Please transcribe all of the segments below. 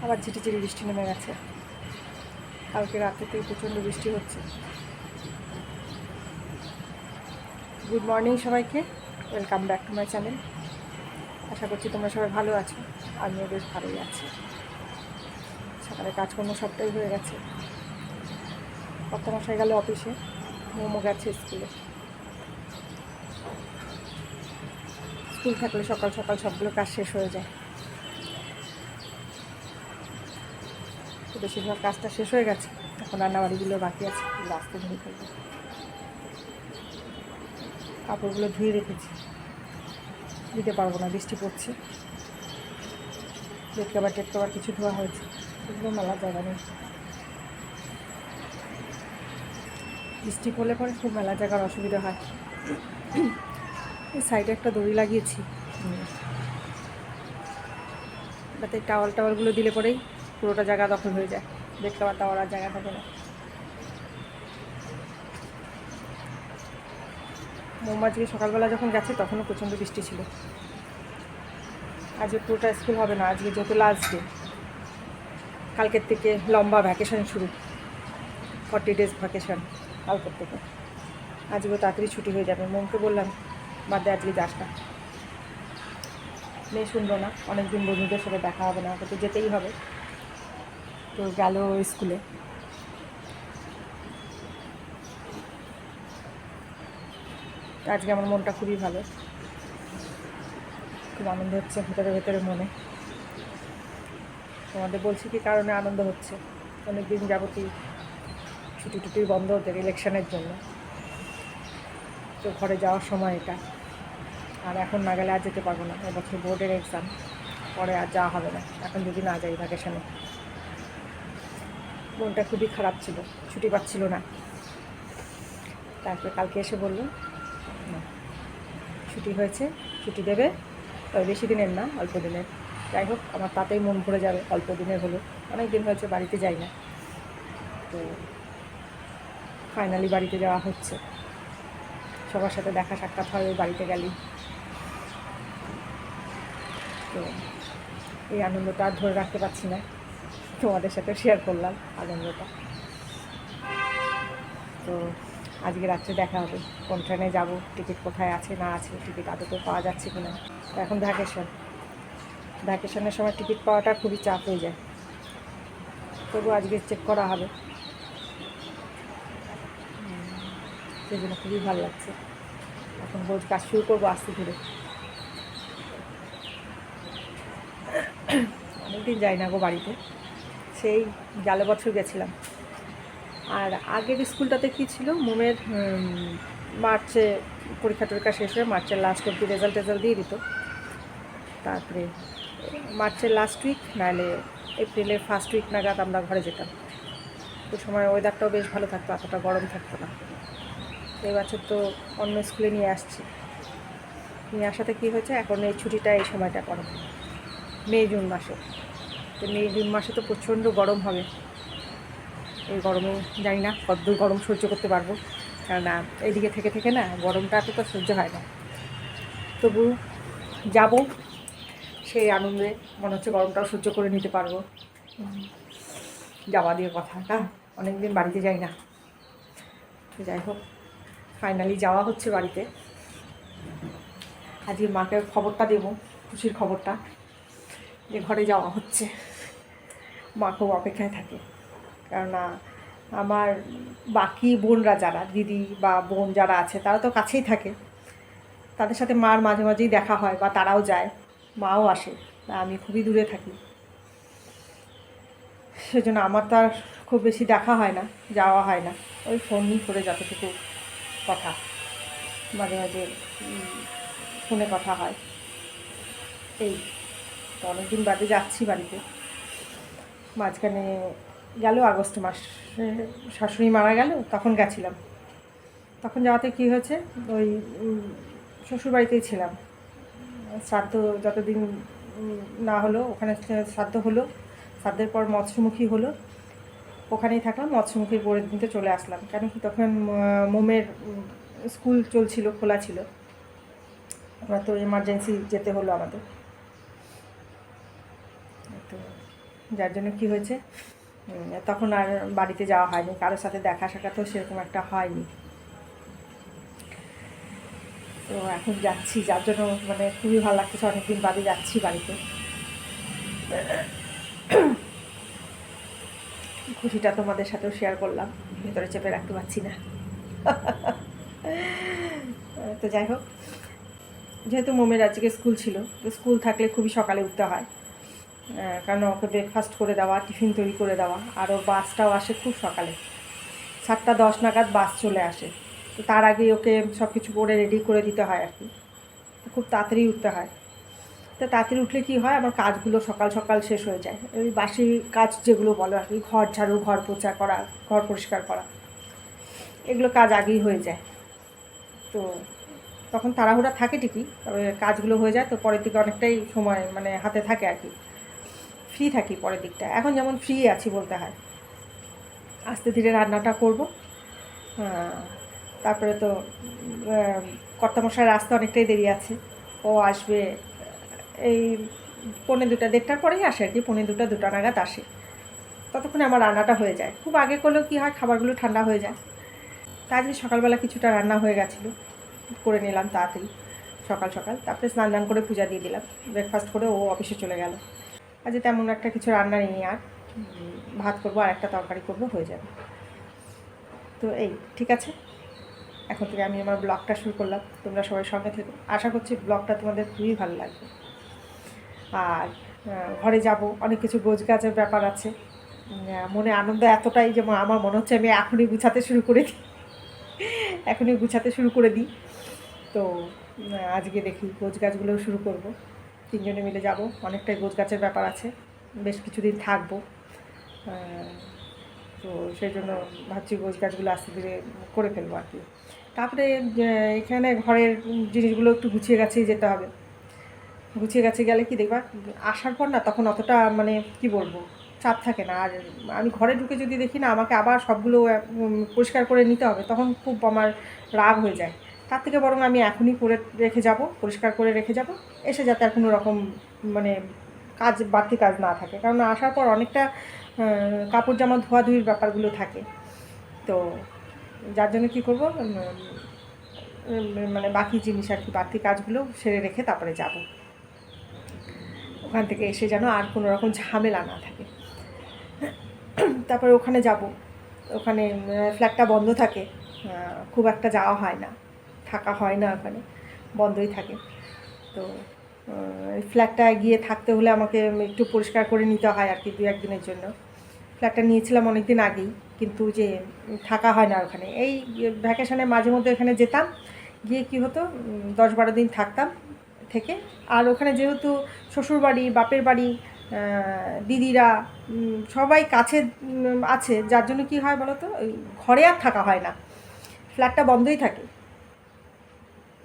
আবার ঝিটিঝিটি বৃষ্টি নেমে গেছে। কালকে রাতে থেকে প্রচণ্ড বৃষ্টি হচ্ছে। গুড মর্নিং সবাইকে, welcome back to my channel. আশা করছি তোমরা সবাই ভালো আছো, আমিও বেশ ভালোই আছি। সকালে কাজকর্ম সবটাই হয়ে গেছে। কর্তামশাই গেল অফিসে, মোমো গেছে স্কুলে। স্কুল থাকলে সকাল সকাল সবগুলো কাজ শেষ হয়ে যায়। তো বেশিরভাগ কাজটা শেষ হয়ে গেছে, এখন রান্নাবাড়িগুলো বাকি আছে, রাস্তা ধরে ফেলবো। কাপড়গুলো ধুয়ে রেখেছি, দিতে পারবো না, বৃষ্টি পড়ছে। বেড কভার কিছু ধোয়া হয়েছে, সেগুলো মেলার জায়গা নেই। বৃষ্টি পড়লে পরে খুব মেলা জায়গার অসুবিধা হয়। এই সাইডে একটা দড়ি লাগিয়েছি, যাতে টাওয়ালগুলো দিলে পরেই পুরোটা জায়গা দখল হয়ে যায়, বেড কভার টাওয়াল আর জায়গা থাকে না। মৌমাছিকে সকালবেলা যখন গেছে তখনও প্রচণ্ড বৃষ্টি ছিল। আজকে পুরোটা স্কুল হবে না, আজকে যেহেতু লাস্ট ডে, কালকের থেকে লম্বা ভ্যাকেশন শুরু, 40 days ভ্যাকেশন কালকের থেকে। আজকেও তাড়াতাড়ি ছুটি হয়ে যাবে। মোমকে বললাম বাদে আজকে যাস না, মেয়ে শুনলো না। অনেকদিন বন্ধুদের সাথে দেখা হবে না, ওকে তো যেতেই হবে। তো গেল স্কুলে। আজকে আমার মনটা খুবই ভালো, খুব আনন্দ হচ্ছে ভেতরে ভেতরে মনে। তোমাদের বলছি কি কারণে আনন্দ হচ্ছে। অনেক দিন যাবতীয় ছুটি বন্ধ ওদের ইলেকশনের জন্য, তো ঘরে যাওয়ার সময় এটা। আর এখন না গেলে আর যেতে পারবো না, এবছর বোর্ডের এক্সাম, পরে আর যাওয়া হবে না এখন যদি না যাই ভ্যাকেশনে। মনটা খুবই খারাপ ছিল, ছুটি পাচ্ছিল না। তারপরে কালকে এসে বললো না, ছুটি হয়েছে, ছুটি দেবে, তবে বেশি দিনের না, অল্প দিনের। যাই হোক, আমার তাতেই মন ভরে যাবে, অল্প দিনের হলো। অনেক দিন হয়েছে বাড়িতে যাই না, তো ফাইনালি বাড়িতে যাওয়া হচ্ছে। সবার সাথে দেখা সাক্ষাৎ হয় ওই বাড়িতে গেলি। তো এই আনন্দটা আর ধরে রাখতে পারছি না, তোমাদের সাথে শেয়ার করলাম আনন্দটা। তো আজকে রাত্রে দেখা হবে, কোন ট্রেনে যাব, টিকিট কোথায় আছে না আছে, টিকিট আদতে পাওয়া যাচ্ছে কি না। এখন ভ্যাকেশনের সময় টিকিট পাওয়াটা খুবই চাপ হয়ে যায়, তবু আজকে চেক করা হবে, সেই জন্য খুবই ভালো লাগছে। এখন রোজ কাজ শুরু করবো আস্তে ধীরে। অনেকদিন যাই না গো বাড়িতে, সেই গেল বছর গেছিলাম। আর আগের স্কুলটাতে কী ছিল, মোমের মার্চে পরীক্ষা টরীক্ষা শেষ হয়ে মার্চের লাস্ট অবধি রেজাল্ট দিয়ে দিত। তারপরে মার্চের লাস্ট উইক নাহলে এপ্রিলের ফার্স্ট উইক নাগাদ আমরা ঘরে যেতাম। ওই সময় ওয়েদারটাও বেশ ভালো থাকতো, এতটা গরম থাকতো না। এই বছর তো অন্য স্কুলে নিয়ে আসাতে কী হয়েছে, এখন এই ছুটিটা এই সময়টা পড়ে মে জুন মাসে। তো মে জুন মাসে তো প্রচণ্ড গরম হবে। এই গরমে জানি না কতদূর গরম সহ্য করতে পারবো, কেননা এইদিকে থেকে থেকে না গরমটা এত তো সহ্য হয় না। তবু যাব, সেই আনন্দে মনে হচ্ছে গরমটাও সহ্য করে নিতে পারবো। যাওয়া দিয়ে কথাটা, অনেক দিন বাড়িতে যাই না। তো যাই হোক, ফাইনালি যাওয়া হচ্ছে বাড়িতে। আজকে মাকে খবরটা দেবো, খুশির খবরটা, যে ঘরে যাওয়া হচ্ছে। মা খুব অপেক্ষায় থাকে, কেননা আমার বাকি বোনরা যারা, দিদি বা বোন যারা আছে, তারা তো কাছেই থাকে, তাদের সাথে মার মাঝে মাঝেই দেখা হয়, বা তারাও যায়, মাও আসে। আমি খুবই দূরে থাকি, সেজন্য আমার তো আর খুব বেশি দেখা হয় না, যাওয়া হয় না। ওই ফোনই করে যতটুকু কথা, মাঝে মাঝে ফোনে কথা হয়, এই তো। অনেকদিন বাদে যাচ্ছি বাড়িতে। মাঝখানে গেল আগস্ট মাসে শাশুড়ি মারা গেল, তখন গেছিলাম। তখন যাওয়াতে কী হয়েছে, ওই শ্বশুরবাড়িতেই ছিলাম। শ্রাদ্ধ যতদিন না হলো, ওখানে শ্রাদ্ধ হলো, শ্রাদ্ধের পর মৎস্যমুখী হলো, ওখানেই থাকলাম। মৎস্যমুখীর পরের দিনতে চলে আসলাম, কেন কি তখন মোমের স্কুল চলছিল, খোলা ছিল। আমরা তো এমার্জেন্সি যেতে হলো আমাদের। তো যার জন্য কি হয়েছে, তখন আর বাড়িতে যাওয়া হয়নি, কারোর সাথে দেখা সাক্ষাৎও সেরকম একটা হয়নি। তো এখন যাচ্ছি, যার জন্য মানে খুবই ভালো লাগতেছে, অনেকদিন বাদে যাচ্ছি বাড়িতে। খুশিটা তোমাদের সাথেও শেয়ার করলাম, ভেতরে চেপে রাখতে পারছি না। তো যাই হোক, যেহেতু মোমের আজকে স্কুল ছিল, তো স্কুল থাকলে খুবই সকালে উঠতে হয়, কারণ ওকে ব্রেকফাস্ট করে দেওয়া, টিফিন তৈরি করে দেওয়া, আর ওর বাসটাও আসে খুব সকালে, 7:10 নাগাদ বাস চলে আসে। তো তার আগেই ওকে সব কিছু করে রেডি করে দিতে হয় আর কি, খুব তাড়াতাড়ি উঠতে হয়। তো তাড়াতাড়ি উঠলে কী হয়, আমার কাজগুলো সকাল সকাল শেষ হয়ে যায়। ওই বাসি কাজ যেগুলো বলো আর কি, ঘর ঝাড়ু, ঘর পোছা করা, ঘর পরিষ্কার করা, এগুলো কাজ আগেই হয়ে যায়। তো তখন তাড়াহুড়া থাকে ঠিকই, তবে কাজগুলো হয়ে যায়, তো পরের দিকে অনেকটাই সময় মানে হাতে থাকে আর কি, ফ্রি থাকি পরের দিকটা। এখন যেমন ফ্রি আছি বলতে হয়, আস্তে ধীরে রান্নাটা করব। তারপরে তো কর্তামশাইয়ের আসতে অনেকটাই দেরি আছে, ও আসবে এই 1:45, 1:30টার পরেই আসে আর কি, 1:45, 2টা নাগাদ আসে। ততক্ষণে আমার রান্নাটা হয়ে যায়। খুব আগে করলেও কী হয়, খাবারগুলো ঠান্ডা হয়ে যায়। তা আজকে সকালবেলা কিছুটা রান্না হয়ে গেছিলো, করে নিলাম তাড়াতাড়ি সকাল সকাল। তারপরে স্নান দান করে পূজা দিয়ে দিলাম, ব্রেকফাস্ট করে ও অফিসে চলে গেল। আজকে তেমন একটা কিছু রান্না নেই আর, ভাত করবো আর একটা তরকারি করবো, হয়ে যাবে। তো এই ঠিক আছে, এখন থেকে আমি আমার ব্লগটা শুরু করলাম, তোমরা সবাই সঙ্গে থেকো। আশা করছি ব্লগটা তোমাদের খুবই ভালো লাগবে। আর ঘরে যাব, অনেক কিছু গোছগাছের ব্যাপার আছে, মনে আনন্দ এতটাই যে আমার মনে হচ্ছে আমি এখনই গুছাতে শুরু করে দিই, এখনই গুছাতে শুরু করে দিই। তো আজকে দেখি গোছগাছগুলোও শুরু করব, 3জনে মিলে যাব। অনেকটাই গোছগাছের ব্যাপার আছে, বেশ কিছুদিন থাকবো, তো সেই জন্য ভাবছি গোছগাছগুলো আস্তে ধীরে করে ফেলবো আর কি। তারপরে এখানে ঘরের জিনিসগুলো একটু গুছিয়ে গাছিয়ে যেতে হবে। গুছিয়ে গাছে গেলে কি দেখবা, আসার পর না তখন অতটা মানে কি বলবো, চাপ থাকে না। আর আমি ঘরে ঢুকে যদি দেখি না আমাকে আবার সবগুলো পরিষ্কার করে নিতে হবে, তখন খুব আমার রাগ হয়ে যায়। তার থেকে বরং আমি এখনই করে রেখে যাব, পরিষ্কার করে রেখে যাব, এসে যাতে আর কোনো রকম মানে কাজ, বাড়তি কাজ না থাকে। কারণ আসার পর অনেকটা কাপড় জামা ধোয়াধুয়ির ব্যাপারগুলো থাকে। তো যার জন্য কী করবো, মানে বাকি জিনিস আর কি, বাড়তি কাজগুলো সেরে রেখে তারপরে যাব। ওখান থেকে এসে যেন আর কোনো রকম ঝামেলা না থাকে। তারপরে ওখানে যাব, ওখানে ফ্ল্যাটটা বন্ধ থাকে, খুব একটা যাওয়া হয় না, থাকা হয় না, ওখানে বন্ধই থাকে। তো ফ্ল্যাটটা গিয়ে থাকতে হলে আমাকে একটু পরিষ্কার করে নিতে হয় আর কি, 2-1 দিনের জন্য। ফ্ল্যাটটা নিয়েছিলাম অনেক দিন আগেই, কিন্তু যে থাকা হয় না ওখানে। এই ভ্যাকেশানে মাঝে মধ্যে এখানে যেতাম, গিয়ে কী হতো 10-12 দিন থাকতাম, থেকে আর ওখানে যেহেতু শ্বশুরবাড়ি, বাপের বাড়ি, দিদিরা সবাই কাছে আছে, যার জন্য কী হয় বলো তো, ওই ঘরে আর থাকা হয় না, ফ্ল্যাটটা বন্ধই থাকে।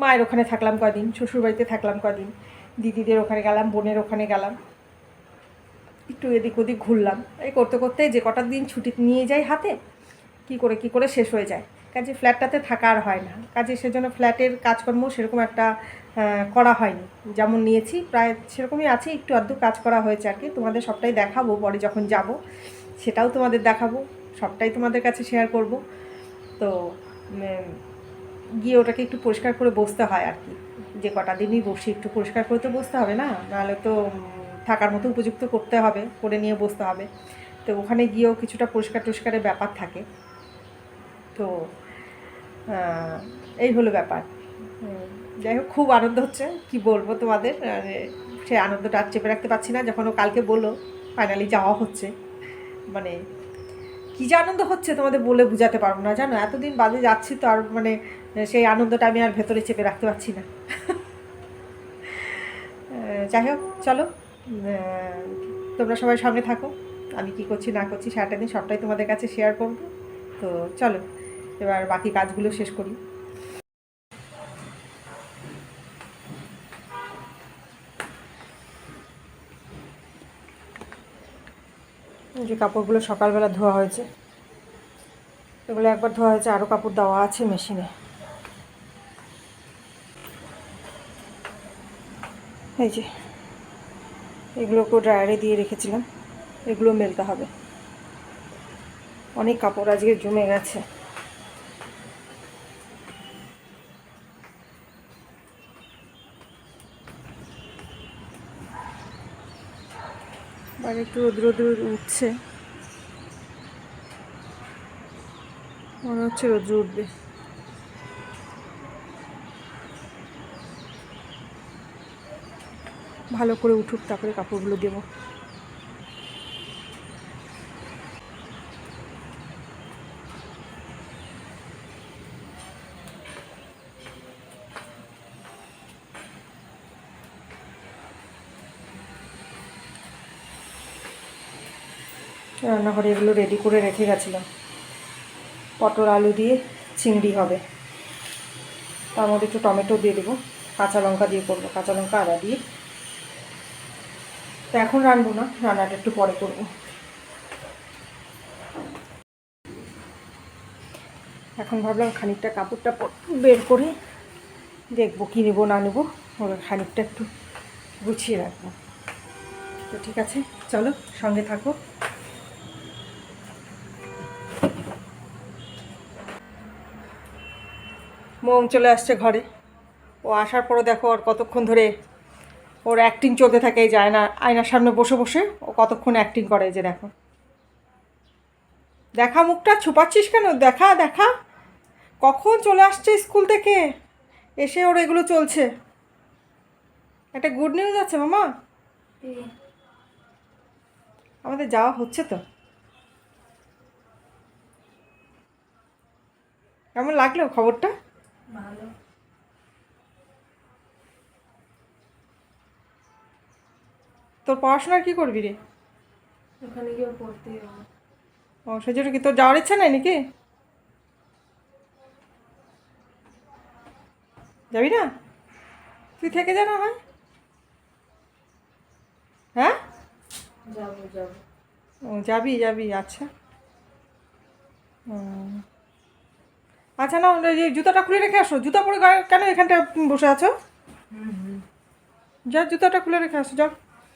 মায়ের ওখানে থাকলাম কদিন, শ্বশুরবাড়িতে থাকলাম কদিন, দিদিদের ওখানে গেলাম, বোনের ওখানে গেলাম, একটু এদিক ওদিক ঘুরলাম। এই করতে করতে যে কটা দিন ছুটি নিয়ে যাই হাতে, কী করে শেষ হয়ে যায়। কাজে ফ্ল্যাটটাতে থাকা আর হয় না, কাজে সেজন্য ফ্ল্যাটের কাজকর্ম সেরকম একটা করা হয়নি। যেমন নিয়েছি প্রায় সেরকমই আছে, একটু আধটু কাজ করা হয়েছে আর কি। তোমাদের সবটাই দেখাবো পরে যখন যাব, সেটাও তোমাদের দেখাবো, সবটাই তোমাদের কাছে শেয়ার করব। তো গিয়ে ওটাকে একটু পরিষ্কার করে বসতে হয় আর কি, যে কটা দিনই বসি একটু পরিষ্কার করে তো বসতে হবে না, নাহলে তো থাকার মতো উপযুক্ত করতে হবে, করে নিয়ে বসতে হবে। তো ওখানে গিয়েও কিছুটা পরিষ্কার টরিষ্কারের ব্যাপার থাকে। তো এই হলো ব্যাপার। যাই হোক, খুব আনন্দ হচ্ছে, কি বলবো তোমাদের, সেই আনন্দটা আর চেপে রাখতে পারছি না। যখন ও কালকে বললো ফাইনালি যাওয়া হচ্ছে, মানে কী যে আনন্দ হচ্ছে তোমাদের বলে বোঝাতে পারবো না, জানো। এতদিন বাদে যাচ্ছি তো, আর মানে সেই আনন্দটা আমি আর ভেতরে চেপে রাখতে পারছি না। যাই হোক, চলো তোমরা সবাই সঙ্গে থাকো, আমি কি করছি না করছি সারাটা দিন সবটাই তোমাদের কাছে শেয়ার করব। তো চলো এবার বাকি কাজগুলো শেষ করি। যে কাপড়গুলো সকালবেলা ধোয়া হয়েছে, এগুলো একবার ধোয়া হয়েছে, আরও কাপড় দেওয়া আছে মেশিনে। এই যে এগুলোকেও ড্রায়ারে দিয়ে রেখেছিলাম, এগুলো মেলতে হবে। অনেক কাপড় আজকে জমে গেছে। বাইরে একটু রোদ রোদ উঠছে, মনে হচ্ছে রোদ্র উঠবে। ভালো করে উঠুক, তারপরে কাপড়গুলো দেবো। রান্নাঘরে এগুলো রেডি করে রেখে গেছিলাম। পটল আলু দিয়ে চিংড়ি হবে, তার মধ্যে একটু টমেটো দিয়ে দেবো, কাঁচা লঙ্কা দিয়ে করবো, কাঁচা লঙ্কা আদা দিয়ে। তো এখন রানবো না, রান্নাটা একটু পরে করবো। এখন ভাবলাম খানিকটা কাপড়টা বের করে দেখবো কী নেবো না নেবো, ওরা খানিকটা একটু গুছিয়ে রাখবো। তো ঠিক আছে, চলো সঙ্গে থাকো। মোম চলে আসছে ঘরে। ও আসার পরে দেখো আর কতক্ষণ ধরে ওর অ্যাক্টিং চলতে থাকে। এই যে আয়নার সামনে বসে বসে ও কতক্ষণ অ্যাক্টিং করে। এই যে দেখো, দেখা মুখটা ছুপাচ্ছিস কেন? দেখা দেখা, কখন চলে আসছে স্কুল থেকে, এসে ওর এগুলো চলছে। একটা গুড নিউজ আছে মামা, আমাদের যাওয়া হচ্ছে তো। কেমন লাগলো খবরটা? ভালো। তোর পড়াশোনার কি করবি রে? ওখানে গিয়ে পড়তে হবে। ও সেজন্য কি তোর যাওয়ার ইচ্ছা নাই নাকি? যাবি না? তুই থেকে যা না হয়। হ্যাঁ, যাবো যাবো। ও যাবি যাবি, আচ্ছা। আচ্ছা না, এই জুতাটা খুলে রেখে আসো। জুতা পরে কেন এখানটা বসে আছো? যা জুতাটা খুলে রেখে আসো, যাও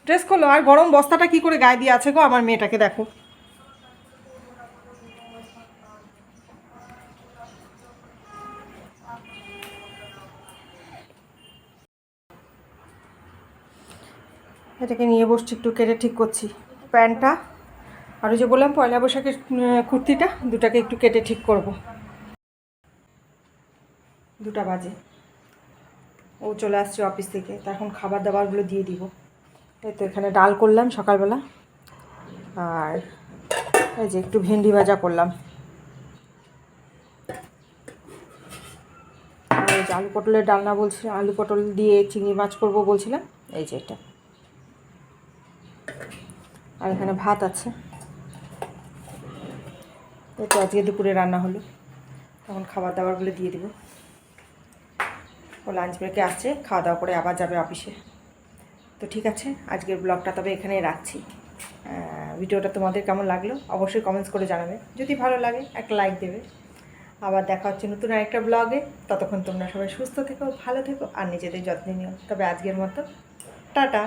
ড্রেস খোলো। আর গরম বস্তাটা কি করে গায়ে দিয়ে আছে গো আমার মেয়েটাকে, দেখো। এটাকে নিয়ে বসছি, একটু কেটে ঠিক করছি প্যান্টটা। আর ওই যে বললাম পয়লা বৈশাখের কুর্তিটা, দুটাকে একটু কেটে ঠিক করব। 2টা বাজে, ও চলে আসছে অফিস থেকে, তা এখন খাবার দাবারগুলো দিয়ে দিব। এই তো এখানে ডাল করলাম সকালবেলা, আর এই যে একটু ভেন্ডি ভাজা করলাম, আর এই যে আলু পটলের ডালনা বলছিলাম, আলু পটল দিয়ে চিংড়ি মাছ করব বলছিলাম, এই যে এটা। আর এখানে ভাত আছে। এই তো আজকে দুপুরে রান্না হলো। তখন খাবার দাবারগুলো দিয়ে দেবো। ও লাঞ্চ ব্রেকে আসছে, খাওয়া দাওয়া করে আবার যাবে অফিসে। তো ঠিক আছে, আজকের ব্লগটা তবে এখানেই রাখছি। ভিডিওটা তোমাদের কেমন লাগলো অবশ্যই কমেন্টস করে জানাবে। যদি ভালো লাগে একটা লাইক দেবে। আবার দেখা হচ্ছে নতুন আরেকটা ব্লগে। ততক্ষণ তোমরা সবাই সুস্থ থেকো, ভালো থেকো, আর নিজেদের যত্ন নিও। তবে আজকের মতো টাটা।